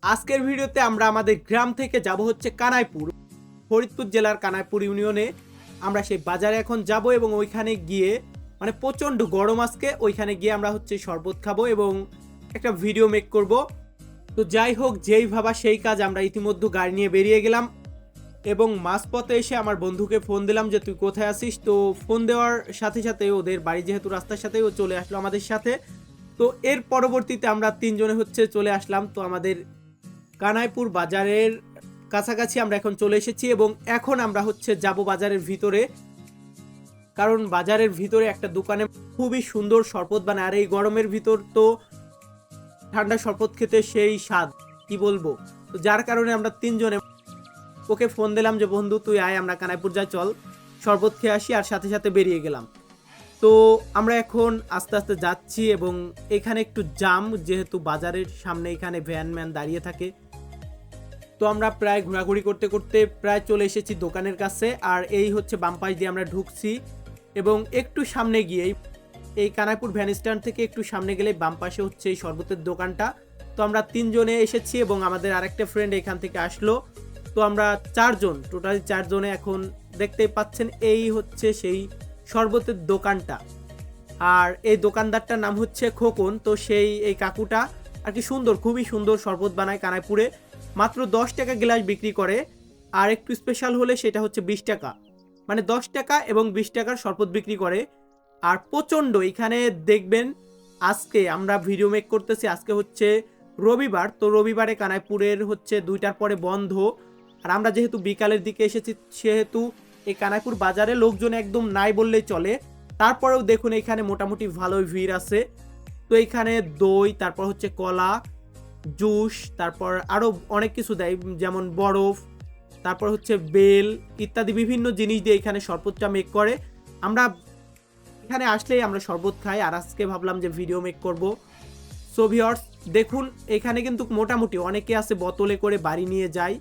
আজকের ভিডিওতে আমরা আমাদের গ্রাম থেকে যাব হচ্ছে কানাইপুর, ফরিদপুর জেলার কানাইপুর ইউনিয়নে। আমরা সেই বাজারে এখন যাব এবং ওইখানে গিয়ে মানে প্রচণ্ড গরম আজকে, ওইখানে গিয়ে আমরা হচ্ছে শরবত খাবো এবং একটা ভিডিও মেক করব। তো যাই হোক, যেই ভাবা সেই কাজ, আমরা ইতিমধ্যে গাড়ি নিয়ে বেরিয়ে গেলাম এবং মাঝপথে এসে আমার বন্ধুকে ফোন দিলাম যে তুই কোথায় আছিস। তো ফোন দেওয়ার সাথে সাথে ওদের বাড়ি যেহেতু রাস্তার সাথে, ও চলে আসলো আমাদের সাথে। তো এর পরবর্তীতে আমরা তিনজনে হচ্ছে চলে আসলাম তো আমাদের কানাইপুর বাজারের কাছাকাছি। আমরা এখন চলে এসেছি এবং এখন আমরা হচ্ছে যাব বাজারের ভিতরে, কারণ বাজারের ভিতরে একটা দোকানে খুবই সুন্দর শরবত বানায়। আর এই গরমের ভিতর তো ঠান্ডা শরবত খেতে সেই স্বাদ, কি বলবো। তো যার কারণে আমরা তিনজনে ওকে ফোন দিলাম যে বন্ধু তুই আয়, আমরা কানাইপুর যাই, চল শরবত খেয়ে আসি। আর সাথে সাথে বেরিয়ে গেলাম। তো আমরা এখন আস্তে আস্তে যাচ্ছি এবং এখানে একটু জাম, যেহেতু বাজারের সামনে এখানে ভ্যান ম্যান দাঁড়িয়ে থাকে। তো আমরা প্রায় ঘোরাঘুরি করতে করতে প্রায় চলে এসেছি দোকানের কাছে। আর এই হচ্ছে বাম পাশ দিয়ে আমরা ঢুকছি এবং একটু সামনে গিয়ে এই কানাইপুর ভ্যান স্ট্যান্ড থেকে একটু সামনে গেলে বাম পাশে হচ্ছে এই শরবতের দোকানটা। তো আমরা তিনজনে এসেছি এবং আমাদের আরেকটা ফ্রেন্ড এখান থেকে আসলো। তো আমরা চারজন, টোটালি চারজনে এখন দেখতেই পাচ্ছেন এই হচ্ছে সেই শরবতের দোকানটা। আর এই দোকানদারটার নাম হচ্ছে খোকন। তো সেই এই কাকুটা আর কি সুন্দর, খুবই সুন্দর শরবত বানায় কানাইপুরে। মাত্র 10 টাকা গ্লাস বিক্রি করে, আর একটু স্পেশাল হলে সেটা হচ্ছে 20 টাকা। মানে 10 টাকা এবং 20 টাকার শরবত বিক্রি করে। আর প্রচণ্ড এখানে দেখবেন, আজকে আমরা ভিডিও মেক করতেছি, আজকে হচ্ছে রবিবার। তো রবিবারে কানাইপুরের হচ্ছে 2টার পরে বন্ধ। আর আমরা যেহেতু বিকালের দিকে এসেছি, সেহেতু এই কানাইপুর বাজারে লোকজন একদম নাই বললেই চলে। তারপরেও দেখুন এখানে মোটামুটি ভালোই ভিড় আছে। তো এখানে দই, তারপর হচ্ছে কলা, জুস, তারপর আরও অনেক কিছু দেয়, যেমন বরফ, তারপর হচ্ছে বেল ইত্যাদি বিভিন্ন জিনিস দিয়ে এখানে শরবতটা মেক করে। আমরা এখানে আসলেই আমরা শরবত খাই। আর আজকে ভাবলাম যে ভিডিও মেক করব। সো ভিউয়ার্স, দেখুন এখানে কিন্তু মোটামুটি অনেকে আছে বোতলে করে বাড়ি নিয়ে যায়।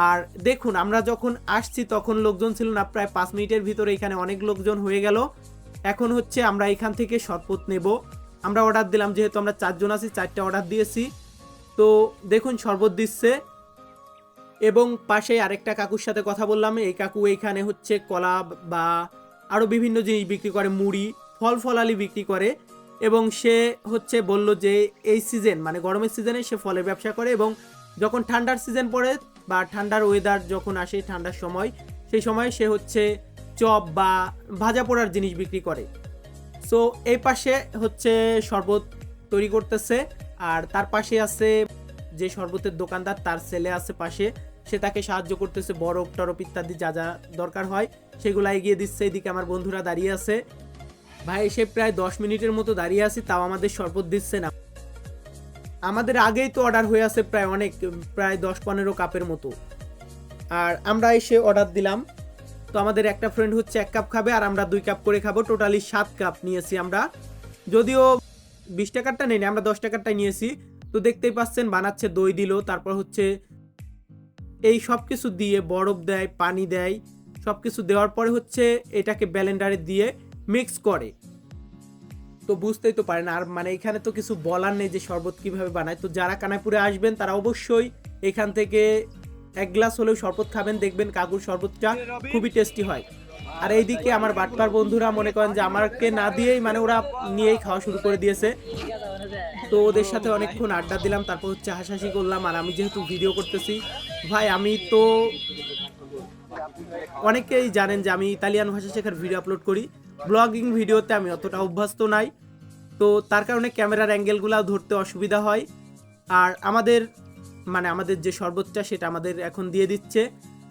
আর দেখুন আমরা যখন আসছি তখন লোকজন ছিল না, প্রায় 5 মিনিটের ভিতরে এখানে অনেক লোকজন হয়ে গেল। এখন হচ্ছে আমরা এখান থেকে শরবত নেব। আমরা অর্ডার দিলাম, যেহেতু আমরা 4 জন আছি, 4টা অর্ডার দিয়েছি। তো দেখুন শরবত দিচ্ছে এবং পাশে আরেকটা কাকুর সাথে কথা বললাম। এই কাকু এইখানে হচ্ছে কলা বা আরও বিভিন্ন জিনিস বিক্রি করে, মুড়ি, ফল ফলালি বিক্রি করে। এবং সে হচ্ছে বলল যে এই সিজন মানে গরমের সিজনে সে ফলের ব্যবসা করে এবং যখন ঠান্ডার সিজন পড়ে বা ঠান্ডার ওয়েদার যখন আসে, ঠান্ডার সময়, সেই সময় সে হচ্ছে চপ বা ভাজা পোড়ার জিনিস বিক্রি করে। সো এই পাশে হচ্ছে শরবত তৈরি করতেছে। আর তার পাশে আছে যে শরবতের দোকানদার, তার ছেলে আছে পাশে, সে তাকে সাহায্য করতেছে, বরফ টরফ ইত্যাদি যা যা দরকার হয় সেগুলো এগিয়ে দিচ্ছে। এদিকে আমার বন্ধুরা দাঁড়িয়ে আছে। ভাই এসে প্রায় 10 মিনিটের মতো দাঁড়িয়ে আছি, তাও আমাদের শরবত দিচ্ছে না। আমাদের আগেই তো অর্ডার হয়ে আছে প্রায় অনেক, প্রায় 10-15 কাপের মতো। আর আমরা এসে অর্ডার দিলাম। তো আমাদের একটা ফ্রেন্ড হচ্ছে 1 কাপ খাবে আর আমরা 2 কাপ করে খাবো। টোটালি 7 কাপ নিয়েছি আমরা, যদিও 20 টাকারটা নেই, আমরা 10 টাকারটাই নিয়েছি। তো দেখতেই পাচ্ছেন বানাচ্ছে, দই দিল, তারপর হচ্ছে এই সব কিছু দিয়ে বরফ দেয়, পানি দেয়, সব কিছু দেওয়ার পরে হচ্ছে এটাকে ব্লেন্ডারে দিয়ে মিক্স করে। তো বুঝতেই তো পারেন। আর মানে এখানে তো কিছু বলার নেই যে শরবত কিভাবে বানায়। তো যারা কানাইপুরে আসবেন তারা অবশ্যই এখান থেকে 1 গ্লাস হলেও শরবত খাবেন, দেখবেন কাকুর শরবতটা খুবই টেস্টি হয়। আর এইদিকে আমার বাটপার বন্ধুরা মনে করেন যে আমাকে না দিয়েই মানে ওরা নিয়েই খাওয়া শুরু করে দিয়েছে। তো ওদের সাথে অনেকক্ষণ আড্ডা দিলাম, তারপর হচ্ছে হাসাহাসি করলাম। আর আমি যেহেতু ভিডিও করতেছি, ভাই আমি তো, অনেকেই জানেন যে আমি ইতালিয়ান ভাষা শেখার ভিডিও আপলোড করি, ব্লগিং ভিডিওতে আমি অতটা অভ্যস্ত নাই। তো তার কারণে ক্যামেরার অ্যাঙ্গেলগুলো ধরতে অসুবিধা হয়। আর আমাদের মানে আমাদের যে শরবতটা সেটা আমাদের এখন দিয়ে দিচ্ছে,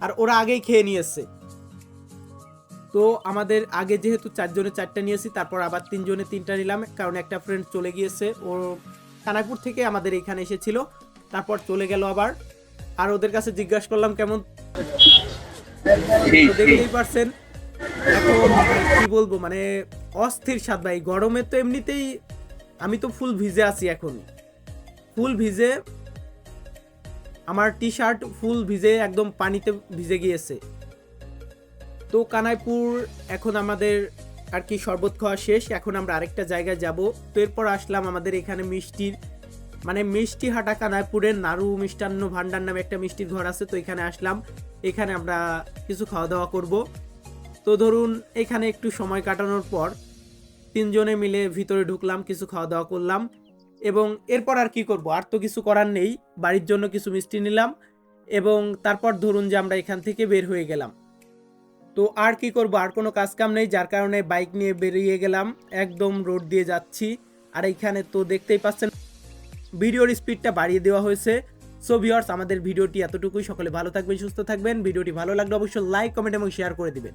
আর ওরা আগেই খেয়ে নিয়েছে। তো আমাদের আগে যেহেতু 4 জনে 4টা নিয়েছি, তারপর আবার 3 জনে 3টা নিলাম, কারণ একটা ফ্রেন্ড চলে গিয়েছে, ও কানাইপুর থেকে আমাদের এখানে এসেছিল, তারপর চলে গেল আবার। আর ওদের কাছে জিজ্ঞাসা করলাম কেমন, তো দেখতেই পারছেন এখন কি বলবো, মানে অস্থির স্বাদ ভাই। গরমে তো এমনিতেই আমি তো ফুল ভিজে আছি, এখন ফুল ভিজে, আমার টি শার্ট ফুল ভিজে একদম পানিতে ভিজে গিয়েছে। তো কানাইপুর এখন আমাদের আর কি শরবত খাওয়া শেষ, এখন আমরা আরেকটা জায়গায় যাব। তো এরপর আসলাম আমাদের এখানে মিষ্টির মানে মিষ্টি হাটা কানাইপুরের নাড়ু মিষ্টান্ন ভান্ডার নামে একটা মিষ্টির ঘর আছে, তো এখানে আসলাম। এখানে আমরা কিছু খাওয়া দাওয়া করব। তো ধরুন এখানে একটু সময় কাটানোর পর তিনজনে মিলে ভিতরে ঢুকলাম, কিছু খাওয়া দাওয়া করলাম এবং এরপর আর কি করব, আর তো কিছু করার নেই। বাড়ির জন্য কিছু মিষ্টি নিলাম এবং তারপর ধরুন যে আমরা এখান থেকে বের হয়ে গেলাম। তো আর কি করব, আর কোনো কাজ কাম নেই, যার কারণে বাইক নিয়ে বেরিয়ে গেলাম, একদম রোড দিয়ে যাচ্ছি। আর এইখানে তো দেখতেই পাচ্ছেন ভিডিওর স্পিডটা বাড়িয়ে দেওয়া হয়েছে। সো ভিউয়ার্স, আমাদের ভিডিওটি এতটুকুই। সকলে ভালো থাকবেন, সুস্থ থাকবেন। ভিডিওটি ভালো লাগলে অবশ্যই লাইক, কমেন্ট এবং শেয়ার করে দিবেন।